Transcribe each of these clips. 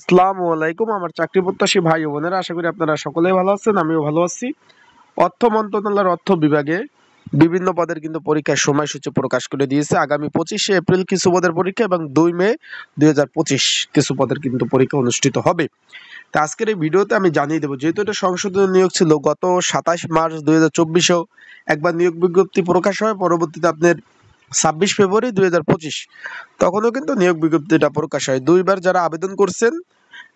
আসসালামু আলাইকুম। আমার চাকরি প্রত্যাশী ভাই ও বোনেরা, আশা করি আপনারা সকলেই ভালো আছেন, আমিও ভালো আছি। অর্থ মন্ত্রণালয়ের অর্থ বিভাগে বিভিন্ন পদের কিন্তু পরীক্ষার সময়সূচি প্রকাশ করে দিয়েছে। আগামী 25শে এপ্রিল কিছু পদের পরীক্ষা এবং 2 মে 2025 কিছু পদের কিন্তু পরীক্ষা অনুষ্ঠিত হবে। তা আজকের এই ভিডিওতে আমি জানিয়ে দেবো, যেহেতু এটা সংশোধনী নিয়োগ ছিল, গত 27 মার্চ 2024-এও একবার নিয়োগ বিজ্ঞপ্তি প্রকাশ হয়, পরবর্তীতে আপনার 26 ফেব্রুয়ারি 2025 তখনও কিন্তু নিয়োগ বিজ্ঞপ্তিটা প্রকাশ হয়। দুইবার যারা আবেদন করছেন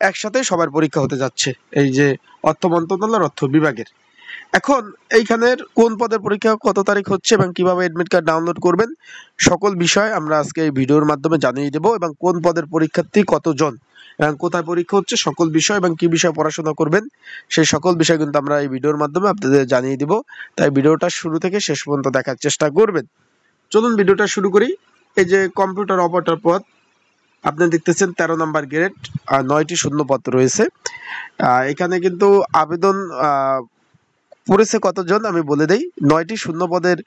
একসাথে সবার পরীক্ষা হতে যাচ্ছে, এই যে অর্থ মন্ত্রণালয়ের অর্থ বিভাগের। এখন এইখানের কোন পদের পরীক্ষা কত তারিখ হচ্ছে এবং কিভাবে অ্যাডমিট কার্ড ডাউনলোড করবেন, সকল বিষয় আমরা আজকে এই ভিডিওর মাধ্যমে জানিয়ে দেব। এবং কোন পদের পরীক্ষার্থী কতজন এবং কোথায় পরীক্ষা হচ্ছে, সকল বিষয় এবং কি বিষয় পড়াশোনা করবেন, সেই সকল বিষয় কিন্তু আমরা এই ভিডিওর মাধ্যমে আপনাদের জানিয়ে দিব। তাই ভিডিওটা শুরু থেকে শেষ পর্যন্ত দেখার চেষ্টা করবেন। চলুন ভিডিওটা শুরু করি। এই যে কম্পিউটার অপারেটর পদ, আপনি দেখতেছেন 13 নম্বর গ্রেড, 9টি শূন্যপদ রয়েছে। এখানে কিন্তু আবেদন পড়েছে কতজন আমি বলে দেই। 9টি শূন্যপদের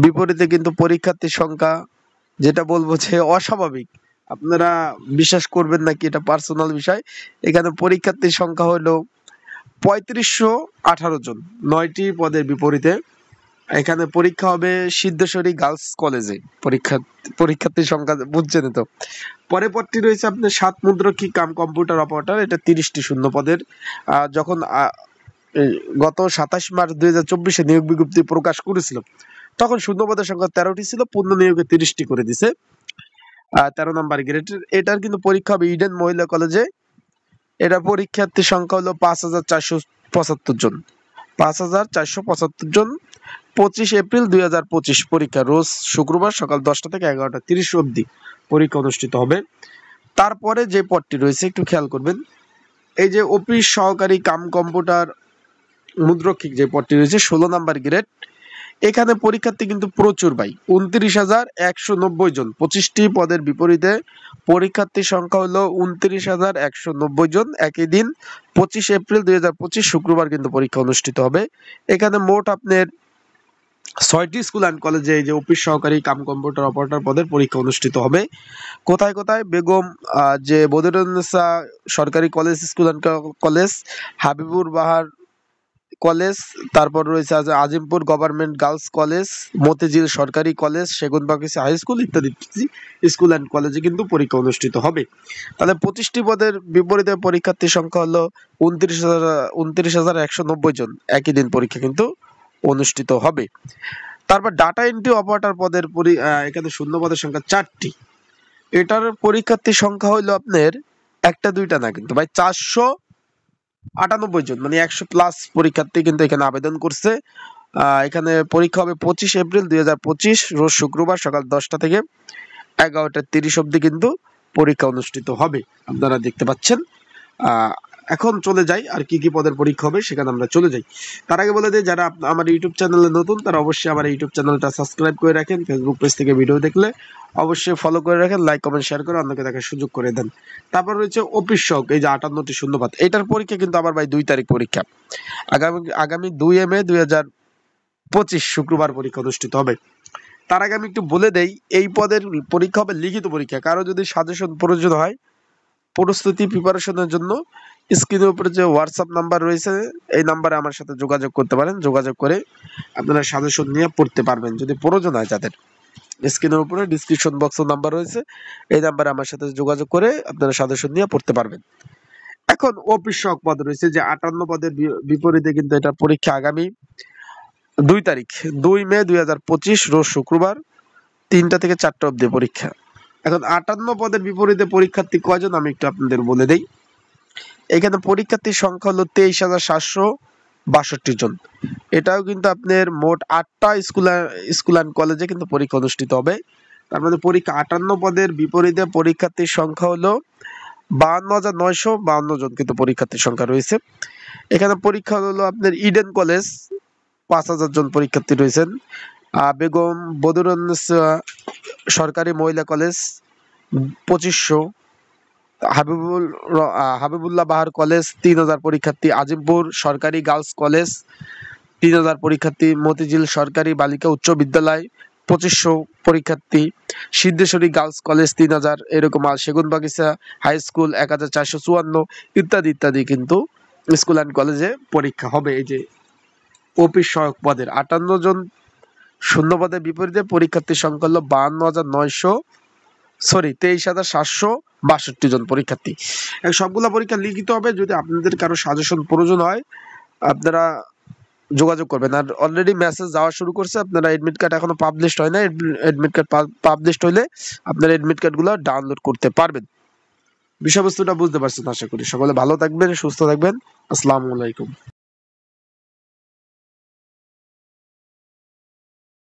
বিপরীতে কিন্তু পরীক্ষার্থীর সংখ্যা, যেটা বলবো যে অস্বাভাবিক, আপনারা বিশ্বাস করবেন নাকি এটা পার্সোনাল বিষয়। এখানে পরীক্ষার্থীর সংখ্যা হলো 3518 জন। 9টি পদের বিপরীতে এখানে পরীক্ষা হবে সিদ্ধেশ্বরী গার্লস কলেজে। পরীক্ষার্থীর সংখ্যা বুঝছেন তো। পরের পদটি রয়েছে আপনার 7 মুদ্রক্ষী কাম কম্পিউটার অপারেটর, এটা 30টি শূন্য পদের। যখন গত 27 মার্চ 2024-এ নিয়োগ বিজ্ঞপ্তি প্রকাশ করেছিল, তখন শূন্য পদের সংখ্যা 13টি ছিল, পূর্ণ নিয়োগে 30টি করে দিছে। 13 নম্বর গ্রেডের এটার কিন্তু পরীক্ষা হবে ইডেন মহিলা কলেজে। এটা পরীক্ষার্থীর সংখ্যা হলো 5475 জন। 5475 জন। 25 এপ্রিল 2025 পরীক্ষা, রোজ শুক্রবার সকাল 10টা থেকে 11টা 30 অবধি পরীক্ষা অনুষ্ঠিত হবে। তারপরে যে পদটি রয়েছে একটু খেয়াল করবেন, এই যে অফিস সহকারী কাম কম্পিউটার মুদ্রক্ষিক যে পদটি রয়েছে 16 নম্বর গ্রেড, এখানে পরীক্ষার্থী কিন্তু প্রচুর ভাই, 29,190 জন। 25টি পদের বিপরীতে পরীক্ষার্থীর সংখ্যা হলো 29,190 জন। একই দিন 25 এপ্রিল 2025 শুক্রবার কিন্তু পরীক্ষা অনুষ্ঠিত হবে। এখানে মোট আপনার 6টি স্কুল অ্যান্ড কলেজে এই যে অফিস সহকারী কাম কম্পিউটার অপারেটর পদের পরীক্ষা অনুষ্ঠিত হবে। কোথায় কোথায়? বেগম যে বদরুন্নেসা সরকারি college, school and college, Habibur Bahar college, তারপর রয়েছে Azimpur government girls college, Motijheel সরকারি কলেজ, সেগুনবাগিচা হাই স্কুল ইত্যাদি স্কুল অ্যান্ড কলেজে কিন্তু পরীক্ষা অনুষ্ঠিত হবে। তাহলে 25টি পদের বিপরীতে পরীক্ষার্থীর সংখ্যা হলো 29,190 জন। একই দিন পরীক্ষা কিন্তু অনুষ্ঠিত হবে। তারপর ডাটা এন্ট্রি অপারেটর পদের এখানে শূন্য পদের সংখ্যা 4টি। এটার পরীক্ষার্থীর সংখ্যা হলো আপনার একটা দুইটা না, কিন্তু ভাই 498 জন, মানে 100+ পরীক্ষার্থী কিন্তু এখানে আবেদন করছে। এখানে পরীক্ষা হবে 25 এপ্রিল 2025 রোজ শুক্রবার সকাল 10টা থেকে 11টা 30 অবধি কিন্তু পরীক্ষা অনুষ্ঠিত হবে, আপনারা দেখতে পাচ্ছেন। এখন চলে যাই আর কি কি পদের পরীক্ষা হবে সেখানে আমরা চলে যাই। তার আগে বলে দিই, যারা আমার ইউটিউব চ্যানেলে নতুন তারা অবশ্যই আমার ইউটিউব চ্যানেলটা সাবস্ক্রাইব করে রাখেন। ফেসবুক পেজ থেকে ভিডিও দেখলে অবশ্যই ফলো করে রাখেন, লাইক কমেন্ট শেয়ার করে অন্যকে দেখার সুযোগ করে দেন। তারপর রয়েছে অফিস সহক, এই যে 58টি শূন্যপদ, এটার পরীক্ষা কিন্তু আবার ভাই 2 তারিখ পরীক্ষা। আগামী 2 মে 2025 শুক্রবার পরীক্ষা অনুষ্ঠিত হবে। তার আগে আমি একটু বলে দেই, এই পদের পরীক্ষা হবে লিখিত পরীক্ষা। কারো যদি সাজেশন প্রয়োজন হয় প্রস্তুতি প্রিপারেশনের জন্য, স্ক্রিনের উপরে যে হোয়াটসঅ্যাপ নাম্বার রয়েছে এই নাম্বারে আমার সাথে যোগাযোগ করতে পারেন। যোগাযোগ করে আপনারা সাজেশন নিয়ে পড়তে পারবেন যদি প্রয়োজন হয়। যাদের স্ক্রিনের উপরে ডিসক্রিপশন বক্সের নাম্বার রয়েছে, এই নাম্বারে আমার সাথে যোগাযোগ করে আপনারা সাজেশন নিয়ে পড়তে পারবেন। এখন অফিস সহক পদ রয়েছে যে 58 পদের বিপরীতে কিন্তু এটা পরীক্ষা আগামী 2 তারিখ 2 মে 2025 রোজ শুক্রবার 3টা থেকে 4টা অবধি পরীক্ষা। এখন 58 পদের বিপরীতে পরীক্ষার্থী কয়জন আমি একটু আপনাদের বলে দেই। এখানে পরীক্ষার্থীর সংখ্যা হলো 23,762 জন। এটাও কিন্তু আপনার মোট 8টা স্কুল অ্যান্ড কলেজে কিন্তু পরীক্ষা অনুষ্ঠিত হবে। তার মধ্যে পরীক্ষা 58 পদের বিপরীতে পরীক্ষার্থীর সংখ্যা হলো 52,952 জন কিন্তু পরীক্ষার্থীর সংখ্যা রয়েছে। এখানে পরীক্ষা হলো আপনার ইডেন কলেজ, 5,000 জন পরীক্ষার্থী রয়েছেন। বেগম বদরুন্নেসা সরকারি মহিলা কলেজ 2500, হাবিবুল্লাহ বাহার কলেজ 3,000 পরীক্ষার্থী, আজিমপুর সরকারি গার্লস কলেজ 3,000 পরীক্ষার্থী, মতিঝিল সরকারি বালিকা উচ্চ বিদ্যালয় 2500 পরীক্ষার্থী, সিদ্ধেশ্বরী গার্লস কলেজ 3000, এরকম সেগুনবাগিচা হাই স্কুল 1454 ইত্যাদি ইত্যাদি কিন্তু স্কুল অ্যান্ড কলেজে পরীক্ষা হবে। এই যে অফিস সহায়ক পদের 58 জন শূন্য পদের বিপরীতে পরীক্ষার্থীর সংখ্যা হলো 23,762 জন পরীক্ষার্থী। সবগুলা পরীক্ষা লিখিত হবে। যদি আপনাদের কারো সাজেশন প্রয়োজন হয় আপনারা যোগাযোগ করবেন। আর অলরেডি মেসেজ যাওয়া শুরু করছে, আপনারা এডমিট কার্ড এখনো পাবলিশড হয় না, এডমিট কার্ড পাবলিশড হইলে আপনারা এডমিট কার্ডগুলো ডাউনলোড করতে পারবেন। বিষয়বস্তুটা বুঝতে পারছেন আশা করি। সকলে ভালো থাকবেন, সুস্থ থাকবেন। আসসালামু আলাইকুম।